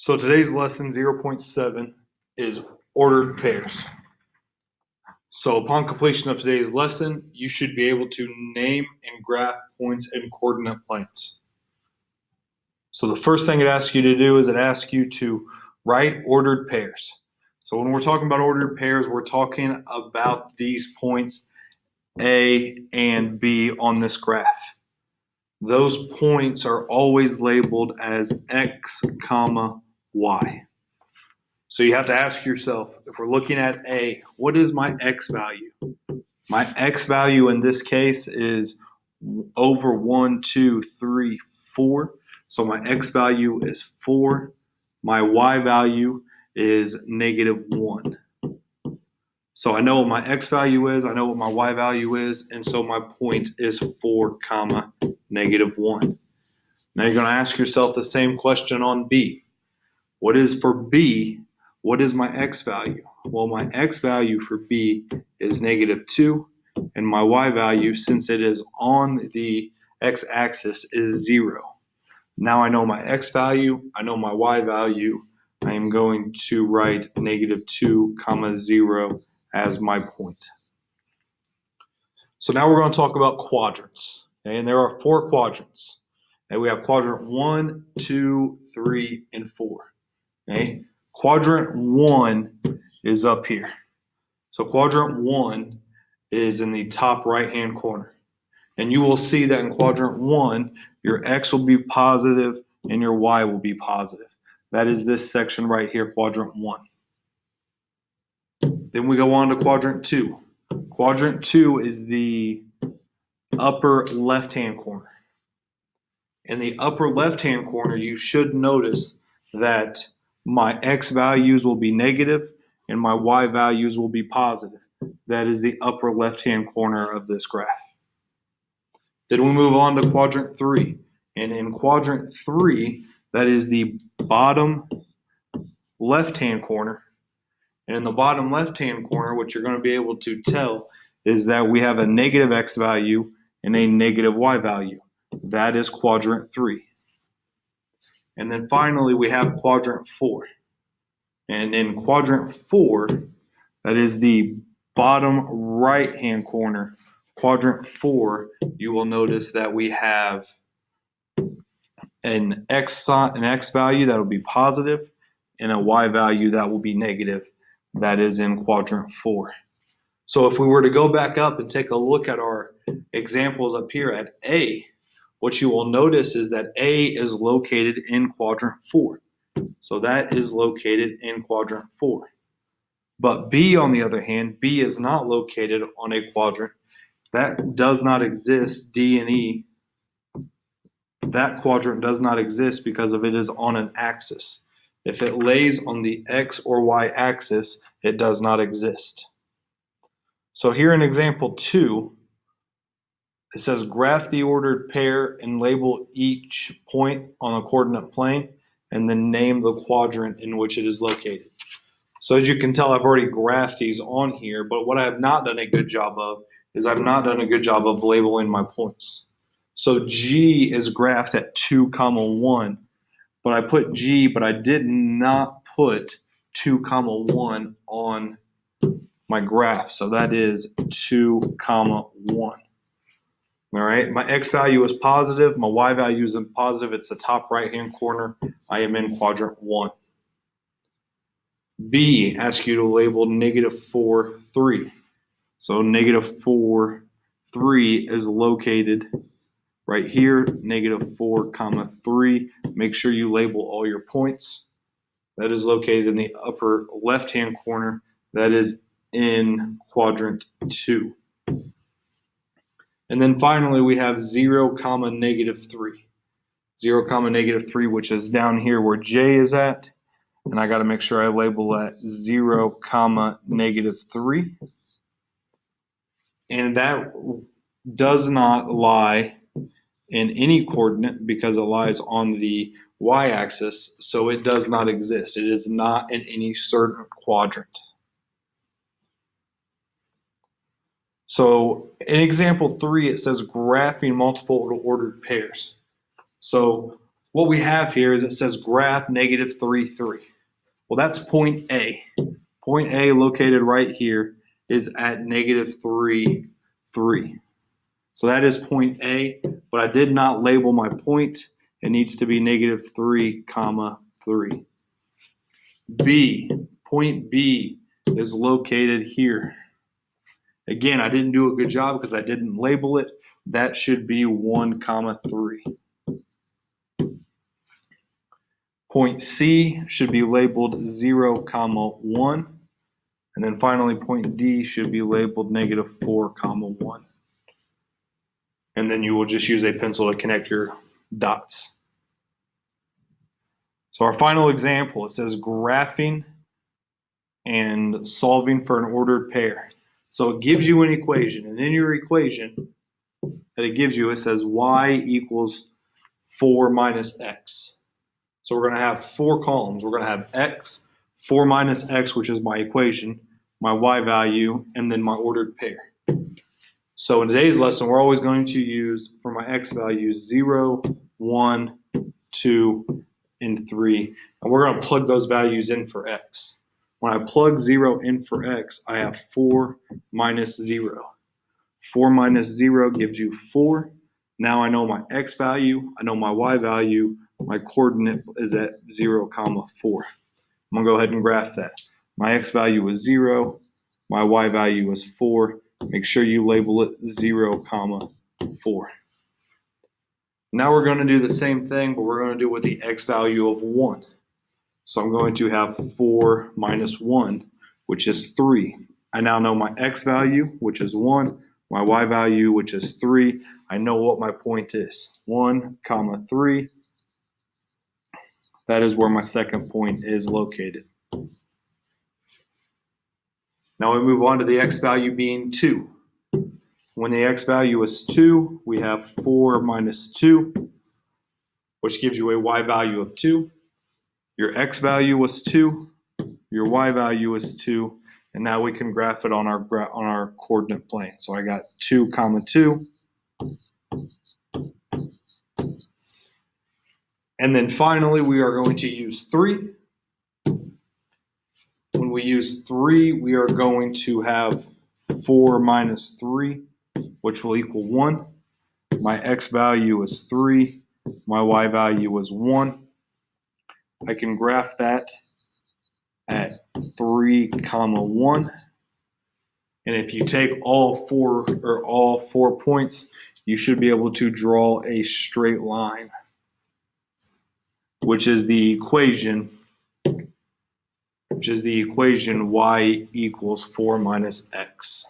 So today's lesson 0.7 is ordered pairs. So upon completion of today's lesson, you should be able to name and graph points and coordinate planes. So the first thing it asks you to do is it asks you to write ordered pairs. So when we're talking about ordered pairs, we're talking about these points A and B on this graph. Those points are always labeled as X, Y. So you have to ask yourself, if we're looking at A, what is my X value? My X value in this case is over 1, 2, 3, 4. So my X value is 4. My Y value is -1. So I know what my X value is, I know what my Y value is, and so my point is 4, -1. Now you're going to ask yourself the same question on B. What is for B? What is my X value? Well, my X value for B is -2, and my Y value, since it is on the X axis, is 0. Now I know my X value, I know my Y value. I am going to write -2, 0 as my point. So now we're going to talk about quadrants. Okay? And there are 4 quadrants. And we have quadrant 1, 2, 3, and 4. Okay? Quadrant 1 is up here. So quadrant 1 is in the top right-hand corner. And you will see that in quadrant 1, your X will be positive and your Y will be positive. That is this section right here, quadrant 1. Then we go on to quadrant 2. Quadrant 2 is the upper left-hand corner. In the upper left-hand corner, you should notice that my X values will be negative and my Y values will be positive. That is the upper left-hand corner of this graph. Then we move on to quadrant 3. And in quadrant 3, that is the bottom left-hand corner. And in the bottom left-hand corner, what you're going to be able to tell is that we have a negative X value and a negative Y value. That is quadrant 3. And then finally, we have quadrant 4. And in quadrant 4, that is the bottom right-hand corner. Quadrant 4, you will notice that we have an X value that will be positive and a Y value that will be negative. That is in quadrant 4. So if we were to go back up and take a look at our examples up here at A, what you will notice is that A is located in quadrant 4. So that is located in quadrant 4. But B, on the other hand, B is not located on a quadrant. That does not exist, D and E. That quadrant does not exist because of it is on an axis. If it lays on the X or Y axis, it does not exist. So here in example 2, it says graph the ordered pair and label each point on a coordinate plane and then name the quadrant in which it is located. So as you can tell, I've already graphed these on here, but what I have not done a good job of is I've not done a good job of labeling my points. So G is graphed at 2, 1, but I put G, but I did not put 2, 1 on my graph. So that is 2, 1. All right, my X value is positive, my Y value is positive. It's the top right-hand corner. I am in quadrant 1. B asks you to label -4, 3. So -4, 3 is located right here, -4, 3. Make sure you label all your points. That is located in the upper left-hand corner. That is in quadrant 2. And then finally, we have 0, -3. 0, -3, which is down here where J is at. And I got to make sure I label that 0, -3. And that does not lie in any coordinate because it lies on the y-axis, so it does not exist. It is not in any certain quadrant. So in example 3, it says graphing multiple ordered pairs. So what we have here is it says graph negative 3, 3. Well, that's point A. Point A located right here is at negative 3, 3. So that is point A, but I did not label my point. It needs to be negative 3, 3. B, point B is located here. Again, I didn't do a good job because I didn't label it. That should be 1, 3. Point C should be labeled 0, 1. And then finally, point D should be labeled negative 4, 1. And then you will just use a pencil to connect your dots. So our final example, it says graphing and solving for an ordered pair. So it gives you an equation, and in your equation that it gives you, it says y equals 4 minus x. So we're going to have 4 columns. We're going to have x, 4 minus x, which is my equation, my y value, and then my ordered pair. So in today's lesson, we're always going to use, for my x values, 0, 1, 2, and 3. And we're going to plug those values in for x. When I plug 0 in for x, I have 4 minus 0. 4 minus 0 gives you 4. Now I know my x value, I know my y value, my coordinate is at 0, 4. I'm going to go ahead and graph that. My x value is 0, my y value is 4. Make sure you label it 0, 4. Now we're going to do the same thing, but we're going to do it with the x value of 1. So I'm going to have 4 minus 1, which is 3. I now know my x value, which is 1, my y value, which is 3. I know what my point is, 1, 3. That is where my second point is located. Now we move on to the x value being 2. When the x value is 2, we have 4 minus 2, which gives you a y value of 2. Your x value was 2, your y value is 2, and now we can graph it on our coordinate plane. So I got 2, 2. And then finally, we are going to use 3. When we use 3, we are going to have 4 minus 3, which will equal 1. My x value is 3. My y value is 1. I can graph that at 3, 1. And if you take all four points, you should be able to draw a straight line, which is the equation y equals 4 minus x.